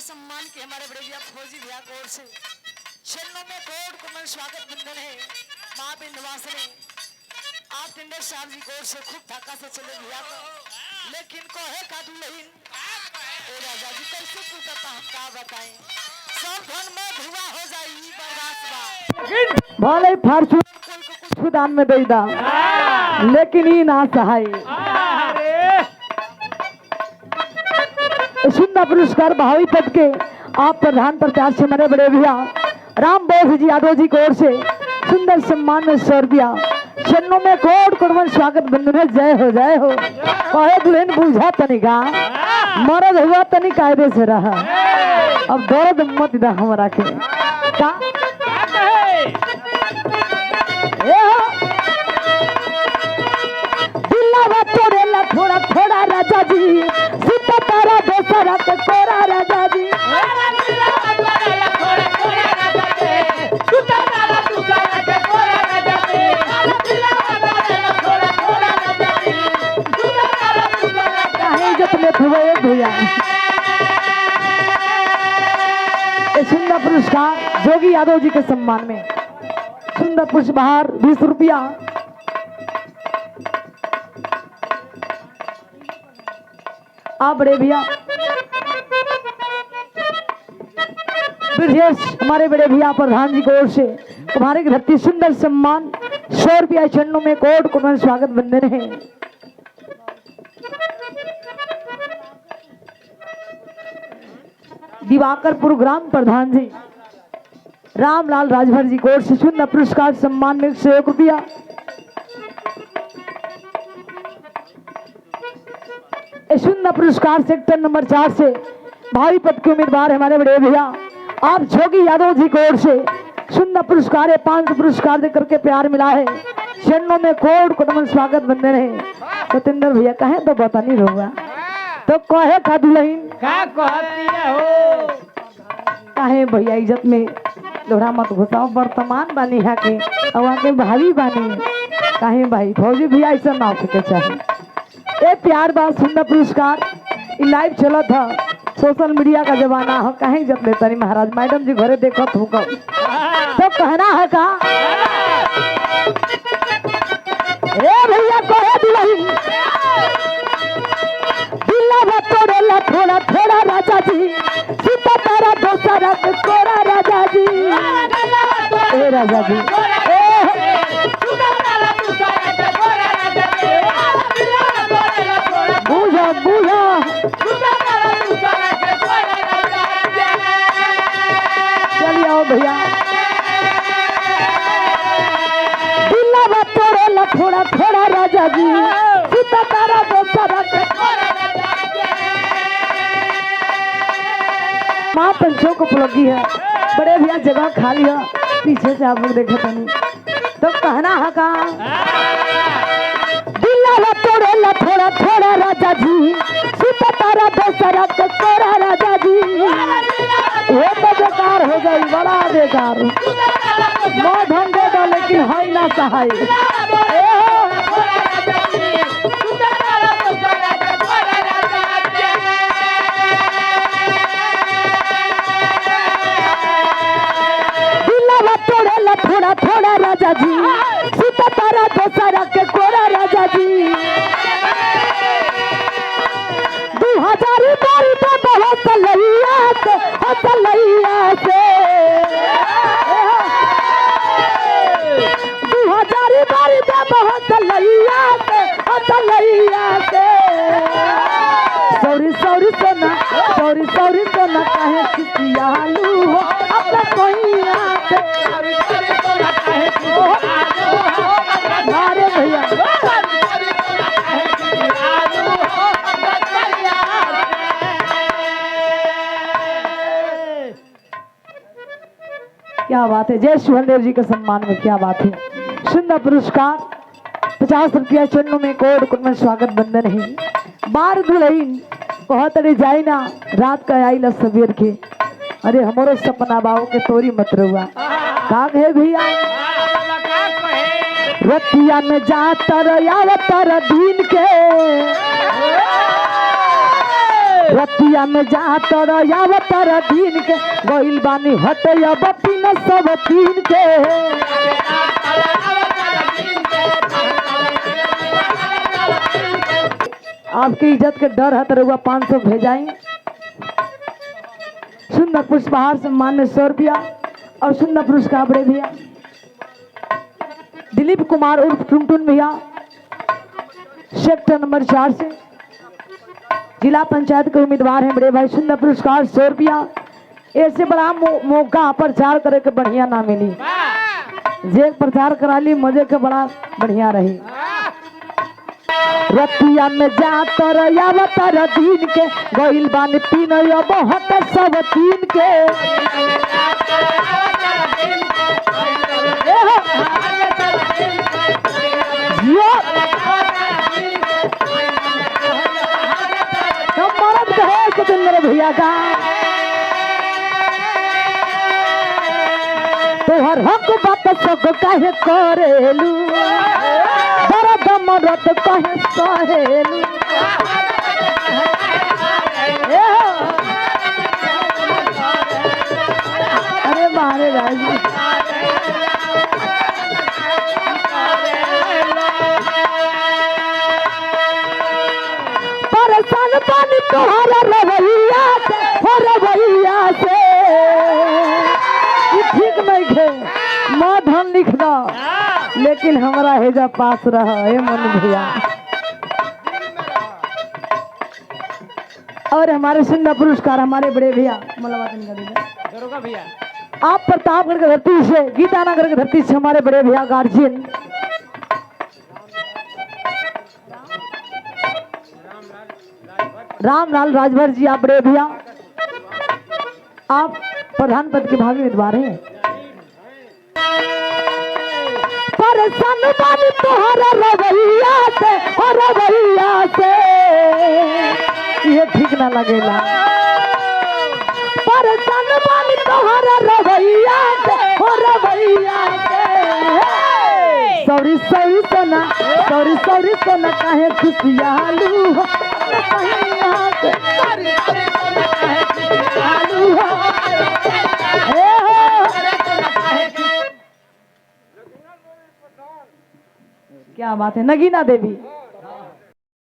सम्मान के हमारे बड़े भैया फौजी भैया की ओर से चरणों में कोट कोमल स्वागत बंधन है। माँ बिंदवासिनी आप टिंडे साहब जी की ओर से खूब धक्का से चले भैया को, लेकिन को है का दुल्हन ए राजा जी कैसे पूछता हम का बताएं, सब धन में धुआं हो जाई बर्दाश्त बा भले फार्चून कोई को कुछ दान में दे दा, लेकिन ई ना सहाय। सुंदर पुरस्कार भावी पद के आप प्रधान प्रत्याशी से हमारे बड़े भैया राम बोस जी यादव जी की ओर से सुंदर सम्मान में 100 रुपया चरणों में कोट कोट स्वागत बंधन है। जय हो कहे दुल्हन बुझा तनिका मरद हुआ तनी कायदे से रहा, अब दर्द मत दा हमरा के का दिलवा तोड़ेला थोड़ा थोड़ा राजा जी सीता तारा दोसरा के कोरा राजा जी भैया सुंदर पुरस्कार जोगी यादव जी के सम्मान में सुंदर पुष्पहार 20 रुपया। आप बड़े भैया हमारे बड़े भैया प्रधान जी की ओर से तुम्हारे की धरती सुंदर सम्मान 100 रुपया चरणों में कोट कोट स्वागत बंधन है। दिवाकरपुर ग्राम प्रधान जी रामलाल राजभर जी की ओर से सुंदर पुरस्कार सम्मान में 101 रुपया। सुंदर पुरस्कार सेक्टर नंबर 4 से भावी पद के उम्मीदवार हमारे बड़े भैया आप जोगी यादव जी की ओर से सुंदर पुरस्कार है। 500 पुरस्कार देकर के प्यार मिला है। चरणों में कोट कोट स्वागत बंधन है। सतेंद्र भैया कहे तो बता नहीं रहूंगा तो कहे का दुल्हन का कहती हो काहे भैया इज्जत में लोढ़ा मत घुसाओ, वर्तमान बानी है के और आके भाभी बानी काहे भाई फौजी भैया ऐसा ना होके चाहिए। ए प्यार बात सुंदर पुरस्कार लाइव चला था, सोशल मीडिया का जमाना हो, कहीं इज्जत लेता नहीं महाराज मैडम जी घरे देखो तो कहना है का ए भैया कहे दुल्हन तोड़ेला थोड़ा थोड़ा राजा जी सीता तारा दोसरा के कोरा राजा जी ए राजा जी बूझा बूझा चलिए आओ भैया दिलवा तोड़ेला थोड़ा थोड़ा राजा जी सीता तारा दोसरा के माँ पंचों को उपलब्धि है। बड़े भैया जगह खाली है पीछे से आप लोग देखे तो कहना है का दिलवा तोड़ेला थोड़ा थोड़ा राजा जी सीता तारा दोसरा के कोरा राजा जी ये तो बेकार हो गई बड़ा बेकार माँ ढंगे दो लेकिन है ना सहाय। थोड़ा थोड़ा राजा जी सीता तारा दोसरा के कोरा राजा जी 2000 बारी तो बहुत लैया से 2000 हसलैया से हसलैया से सॉरी सॉरी सोना सॉरी सॉरी सोना काहे खिसियालू हो अपना कोइया से मारे भैया क्या बात है। जय सुहलदेव जी के सम्मान में क्या बात है। सुंदर पुरस्कार 50 रुपया चरणों में कोड कुटुंब स्वागत बंधन है। बार दुल्हन बहुत अरे जाए ना रात का आई ला सवेर के अरे हमारो सपना बाबू के तोरी मत रुआ का है भैया रतिया में जातर यावतर दिन के रतिया में जातर यावतर दिन के गइल बानी हटया बपिन सब तीन के आपकी इज्जत के डर है तो 500 भेजाई। सुंदर पुष्पहार सम्मान में 100 रुपया और सुंदर पुरस्कार बड़े भैया दिलीप कुमार उर्फ टुनटुन भैया सेक्टर नंबर 4 से जिला पंचायत के उम्मीदवार हैं बड़े भाई। सुंदर पुरस्कार 100 रुपया। ऐसे बड़ा मौका प्रचार करे के बढ़िया ना मिली जे प्रचार करा ली मजे के बड़ा बढ़िया रही। रतिया में जातर यावतर दिन के गइल बानी तीन बहुत सब तीन के सतेंद्र भैया का तोहर हक बात सब कहे करेलू दर्द मरद कहे सहेलू अरे मारे राजी परेशान पानी तोहरा रवैया से हो रवैया से ठीक नहीं खे माँ धन लिख दो लेकिन हमारा हेजा पास रहा है मन भैया। और हमारे सुंदर पुरस्कार हमारे बड़े भैया दरोगा भैया आप प्रतापगढ़ की धरती से गीतानगर की धरती से हमारे बड़े भैया गार्जियन रामलाल राजभर जी आप बड़े भैया आप प्रधान पद के भावी उम्मीदवार हैं। परेशान बानी तोहरा रवैया से हो रवैया से ये ठीक ना लगेला परेशान बानी तोहरा रवैया से हो रवैया से सॉरी सॉरी सोना सॉरी सॉरी सोना काहे खुशियालू हो क्या बात है। नगीना देवी